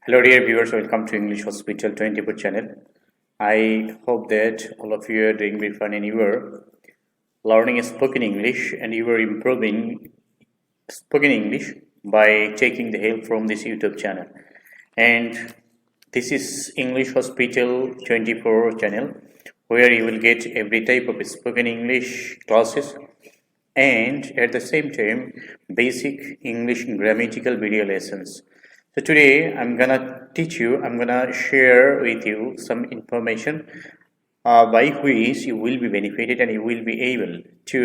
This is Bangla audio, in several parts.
Hello dear viewers, welcome to English Hospital 24 channel. I hope that all of you are doing very fine and you are learning spoken English and you are improving spoken English by taking the help from this YouTube channel. And this is English Hospital 24 channel where you will get every type of spoken English classes and at the same time basic English grammatical video lessons. So today I'm gonna share with you some information by which you will be benefited and you will be able to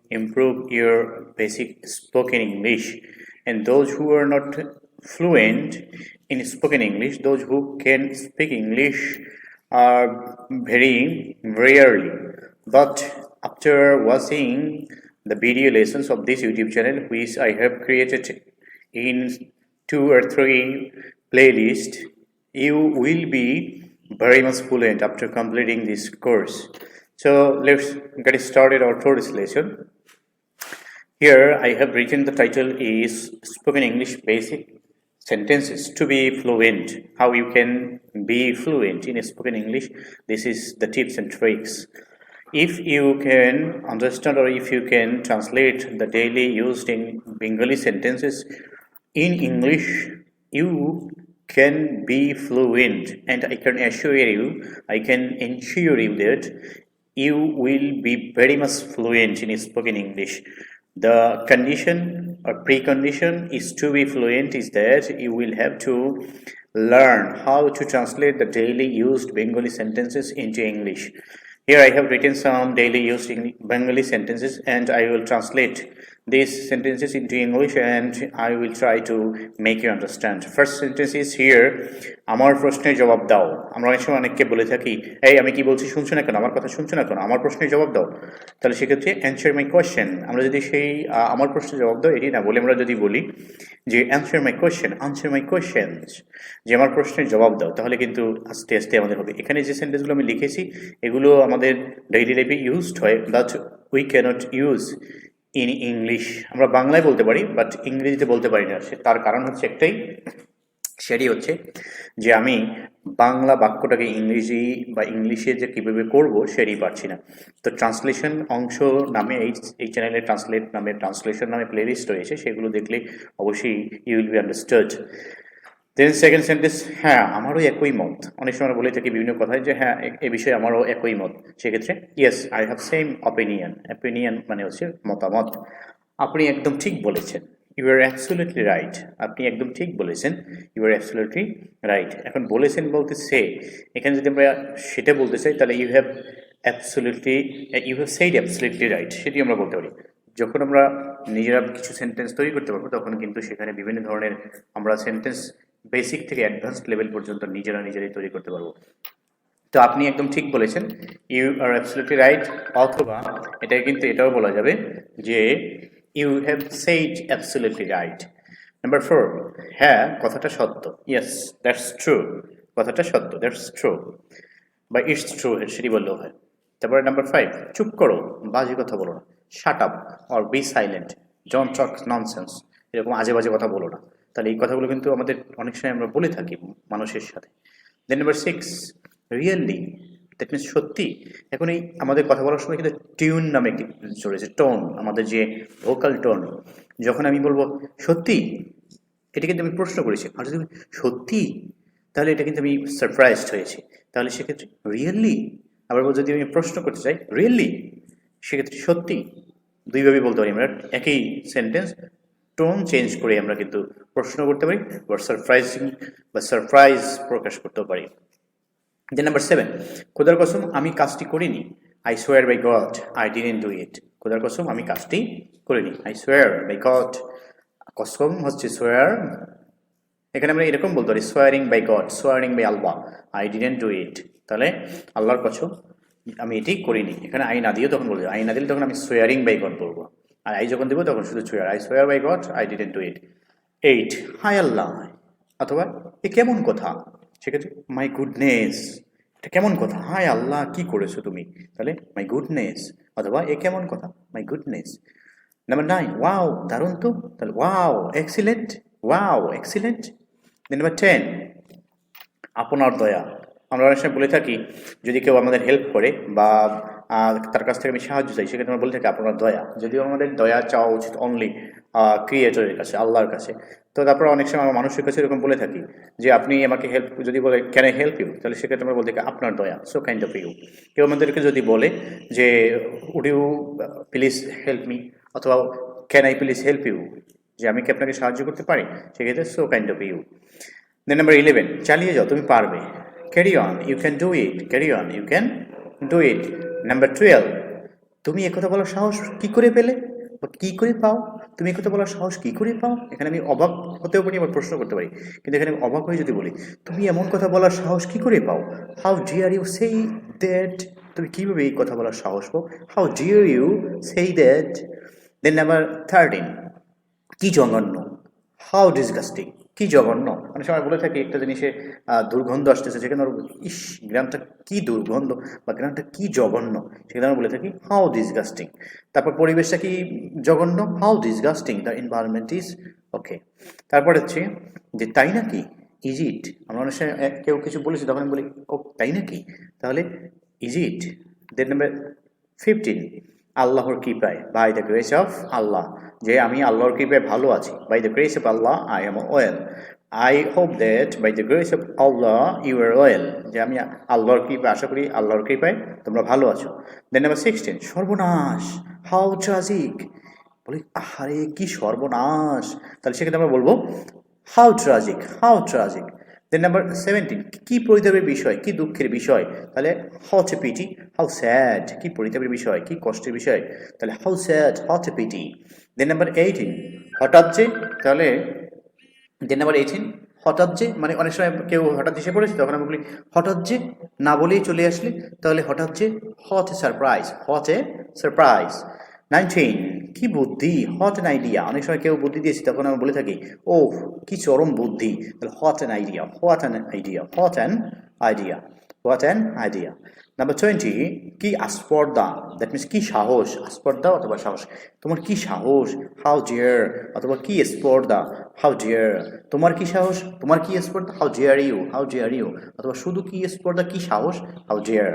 improve your basic spoken English. And those who are not fluent in spoken English, those who can speak English are very rarely. But after watching the video lessons of this YouTube channel, which I have created in 2 or 3 playlists, you will be very much fluent after completing this course. So let's get started our first lesson. Here I have written the title is Spoken English Basic Sentences to be fluent. How you can be fluent in spoken English. This is the tips and tricks. If you can understand or if you can translate the daily used in Bengali sentences in English, you can be fluent, and I can ensure you that you will be very much fluent in spoken English. The condition or precondition is to be fluent is that you will have to learn how to translate the daily used Bengali sentences into English. Here I have written some daily used Bengali sentences and I will translate these sentences into English and I will try to make you understand. First sentence is here, আমার প্রশ্নের জবাব দাও। আমরা অনেক সময় অনেককে বলে থাকি, এই আমি কি বলছি শুনছো না কেন, আমার কথা শুনছো না কেন, আমার প্রশ্নের জবাব দাও। তাহলে সেক্ষেত্রে অ্যান্সার মাই কোয়েশ্চেন, আমরা যদি সেই আমার প্রশ্নের জবাব দাও এটি না বলে আমরা যদি বলি যে answer my question, answer my questions, যে আমার প্রশ্নের জবাব দাও, তাহলে কিন্তু আস্তে আস্তে আমাদের হবে। এখানে যে সেন্টেন্সগুলো আমি লিখেছি এগুলো আমাদের ডেইলি লাইফে ইউজড হয়, but we can't use in English. আমরা বাংলায় বলতে পারি বাট ইংরেজিতে বলতে পারি না। তার কারণ হচ্ছে একটাই, সেটি হচ্ছে যে আমি বাংলা বাক্যটাকে ইংরেজি বা ইংলিশে যে কীভাবে করব সেটি পারছি না। তো ট্রান্সলেশন অংশ নামে এই চ্যানেলে ট্রান্সলেশন নামে প্লেলিস্ট রয়েছে, সেগুলো দেখলে অবশ্যই you will be understood. Then second sentence, হ্যাঁ আমারও একই মত। অনেক সময় বলে থাকি বিভিন্ন কথায় যে হ্যাঁ এ বিষয়ে আমারও একই মত। সেক্ষেত্রে yes I have same opinion. Opinion মানে হচ্ছে মতামত। আপনি একদম ঠিক বলেছেন, ইউ আর অ্যাবসলিউটলি রাইট। আপনি একদম ঠিক বলেছেন, ইউ আর অ্যাবসলিউটলি রাইট। এখন বলেছেন বলতে সে, এখানে যদি আমরা সেটা বলতে চাই তাহলে you have said absolutely right, সেটি আমরা বলতে পারি। যখন আমরা নিজেরা কিছু সেন্টেন্স তৈরি করতে পারবো তখন কিন্তু সেখানে বিভিন্ন ধরনের আমরা সেন্টেন্স বেসিক থেকে অ্যাডভান্সড লেভেল পর্যন্ত নিজেরাই তৈরি করতে পারবো। তো আপনি একদম ঠিক বলেছেন, ইউ আর অ্যাবসলিউটলি রাইট, অথবা এটাও বলা যাবে যে you have said absolutely right. Number 4, হ্যাঁ কথাটা সত্য। ইয়েস দ্যাটস ট্রু, কথাটা সত্য, দ্যাটস ট্রু বা ইটস ট্রু সেটি বললেও হয়। তারপরে নাম্বার 5, চুপ করো, বাজে কথা বলো না। Shut up or be silent, don't talk nonsense, এরকম আজে বাজে কথা বলো না। তাহলে এই কথাগুলো কিন্তু আমাদের অনেক সময় আমরা বলে থাকি মানুষের সাথে। দেন নাম্বার 6, রিয়েলি, দ্যাট মিনস সত্যি। এখন এই আমাদের কথা বলার সময় কিন্তু টিউন নামে একটি রয়েছে, টোন, আমাদের যে ভোকাল টোন। যখন আমি বলবো সত্যি, এটা কিন্তু আমি প্রশ্ন করেছি, আর যদি সত্যি তাহলে এটা কিন্তু আমি সারপ্রাইজড হয়েছি। তাহলে সেক্ষেত্রে রিয়েলি, আবার যদি আমি প্রশ্ন করতে চাই রিয়েলি, সেক্ষেত্রে সত্যি। দুইভাবে বলতে পারি আমরা একই সেন্টেন্স, টোন চেঞ্জ করে আমরা কিন্তু প্রশ্ন করতে পারি বা সারপ্রাইজ প্রকাশ করতে পারি। দেন নাম্বার 7, খোদার কসম আমি কাজটি করিনি। I swear by God I didn't do it. খোদার কসম আমি কাজটি করিনি। আই সোয়ার বাই গড, কসম হচ্ছে সোয়ার, এখানে আমরা এরকম বলতে পারি swearing by God, swearing by Allah, I didn't do it. তাহলে আল্লাহর কসম আমি এটি করিনি। এখানে আই না দিয়েও তখন বলবো, আই না দিলে তখন আমি সোয়ারিং বাই গড বলবো, আর আই যখন দেবো তখন শুধু swear, I swear by God I didn't do it. 8, হাই আল্লাহ, অথবা এ কেমন কথা। সেক্ষেত্রে মাই গুডনেস, এটা কেমন কথা, হাই আল্লাহ কি করেছো তুমি। তাহলে মাই গুডনেস অথবা এ কেমন কথা, মাই গুডনেস। নাম্বার 9, ওয়াও দারুণ তো, তাহলে ওয়াও এক্সিলেন্ট, ওয়াও এক্সিলেন্ট। দেন নাম্বার 10, আপনার দয়া। আমরা অনেক সময় বলে থাকি যদি কেউ আমাদের হেল্প করে বা তার কাছ থেকে আমি সাহায্য চাই, সেক্ষেত্রে আমরা বলে থাকি আপনার দয়া। যদিও আমাদের দয়া চাওয়া উচিত অনলি ক্রিয়েটরের কাছে, আল্লাহর কাছে। তো তারপর অনেক সময় আমরা মানুষের কাছে এরকম বলে থাকি যে আপনি আমাকে হেল্প, যদি বলে ক্যান আই হেল্প ইউ, তাহলে সেক্ষেত্রে আমরা বলতে থাকি আপনার দয়া, সো কাইন্ড অফ ইউ। কেউ আমাদেরকে যদি বলে যে would you please help me, অথবা can I please help you, যে আমি কি আপনাকে সাহায্য করতে পারি, সেক্ষেত্রে so kind of you. Then number 11, চালিয়ে যাও, তুমি পারবে। Carry on, you can do it, carry on, you can do it. Number 12, তুমি একথা বলার সাহস কি করে পেলে বা কি করে পাও, তুমি একথা বলার সাহস কি করে পাও। এখানে আমি অবাক হতেও পারি, আবার প্রশ্ন করতে পারি, কিন্তু এখানে আমি অবাক হয়ে যদি বলি তুমি এমন কথা বলার সাহস কি করে পাও, হাউ ডিয়ার ইউ সেই দ্যাট, তুমি কীভাবে এই কথা বলার সাহস পাও, হাউ ডিয়ার ইউ সেই দ্যাট। দেন নাম্বার 13, কি জঘন্য, হাউ ডিসগাস্টিং, কি জঘন্য। অনেক সময় বলে থাকি একটা জিনিসে দুর্গন্ধ আসতেছে, সেখানে ইস গ্রামটা কি দুর্গন্ধ বা গ্রামটা কি জঘন্য, সেখানে আমরা বলে থাকি হাউ ডিসগাস্টিং। তারপর পরিবেশটা কি জঘন্য, how disgusting the environment is. Okay, তারপর হচ্ছে যে তাই নাকি, ইজ ইট। আমরা অনেক সময় কেউ কিছু বলেছি তখন আমি বলি ও তাই নাকি, তাহলে ইজ ইট। দেন নাম্বার 15, আল্লাহর কৃপায়, by the grace of Allah, যে আমি আল্লাহর কৃপায় ভালো আছি। By the grace of Allah I am well, I hope that by the grace of Allah you are well, যে আমি আল্লাহর কৃপায়, আশা করি আল্লাহর কৃপায় তোমরা ভালো আছো। দেন নাম্বার 16, সর্বনাশ, হাউ ট্রাজিক, বলি আহারে কি সর্বনাশ, তাহলে সেক্ষেত্রে আমরা বলবো how tragic, how tragic. Then number 17, কি পরিতাপের বিষয়, কি দুঃখের বিষয়, তাহলে what a pity, how sad, কি পরিতাপের বিষয়, কি কষ্টের বিষয়, তাহলে how sad, what a pity. Then number 18, হঠাৎ যে, তাহলে দেন নাম্বার 18, হঠাৎ যে মানে অনেক সময় কেউ হঠাৎ এসে পড়েছে, তখন আমি বলি হঠাৎ যে, না বলেই চলে আসলে, তাহলে হঠাৎ যে, হট এ সারপ্রাইজ, হট এ সারপ্রাইজ। 19, কি বুদ্ধি, হট অ্যান আইডিয়া। অনেক সময় কেউ বুদ্ধি দিয়েছি, তখন আমি বলে থাকি ও কি চরম বুদ্ধি, তাহলে hot an idea, hot an idea, hot an idea, hot an idea. Number 20, কি আস্পর্ধা, দ্যাট মিনস কি সাহস, আস্পর্ধা অথবা সাহস, তোমার কি সাহস, হাউ ডিয়ার, অথবা কি স্পর্ধা, হাউ ডিয়ার, তোমার কি সাহস, তোমার কি স্পর্ধা, how dare you, how dare you, অথবা শুধু কি স্পর্ধা, কি সাহস, হাউ ডিয়ার।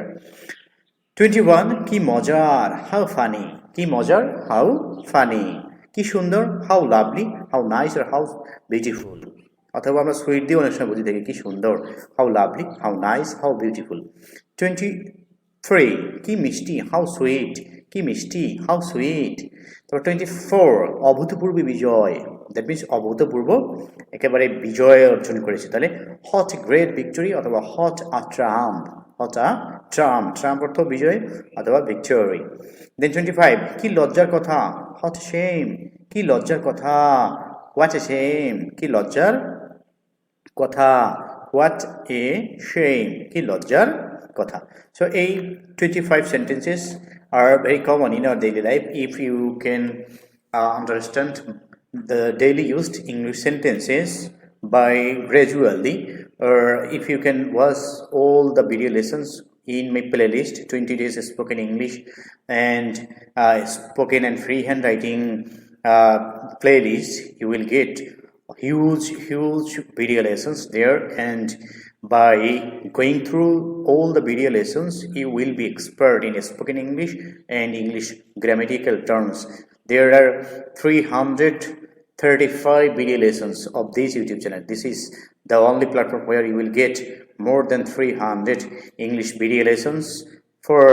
21, কি মজার, হাউ ফানি, কি মজার, হাউ ফানি, কি সুন্দর, হাউ লাভলি, হাউ নাইস, আর হাউ বিউটিফুল, অথবা আমরা সুইট দিয়ে অনেক সময় বুঝি দেখি কি সুন্দর, how lovely, how nice, how beautiful. 23, কি মিষ্টি, হাউ সুইট, কি মিষ্টি, হাউ সুইট। তারপর 24, অভূতপূর্ব বিজয়, দ্যাট মিনস অভূতপূর্ব একেবারে বিজয় অর্জন করেছে, তাহলে হট গ্রেট ভিক্টরি, অথবা হট আ ট্রাম্প, হট আ ট্রাম্প, ট্রাম্প অর্থ বিজয় অথবা ভিক্টরি। দেন 25, কি লজ্জার কথা, হট শেম, কি লজ্জার কথা, হোয়াট এ শেম, কি লজ্জার কথা, হোয়াট এ শেম, কি লজ্জার কথা। So a 25 sentences are very common in our daily life. If you can understand the daily used English sentences by gradually, or if you can watch all the video lessons in my playlist 20 days spoken English and spoken and free handwriting playlist, you will get huge video lessons there, and by going through all the video lessons you will be expert in spoken English and English grammatical terms. There are 335 video lessons of this YouTube channel. This is the only platform where you will get more than 300 English video lessons for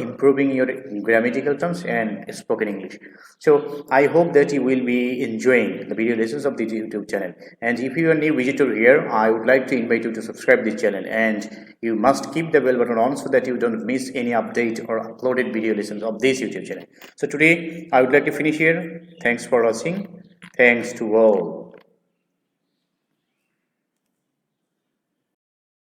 improving your grammatical terms and spoken English. So I hope that you will be enjoying the video lessons of the YouTube channel. And if you are new visitor here, I would like to invite you to subscribe this channel, and you must keep the bell button on so that you don't miss any update or uploaded video lessons of this YouTube channel. So today I would like to finish here. Thanks for watching. Thanks to all.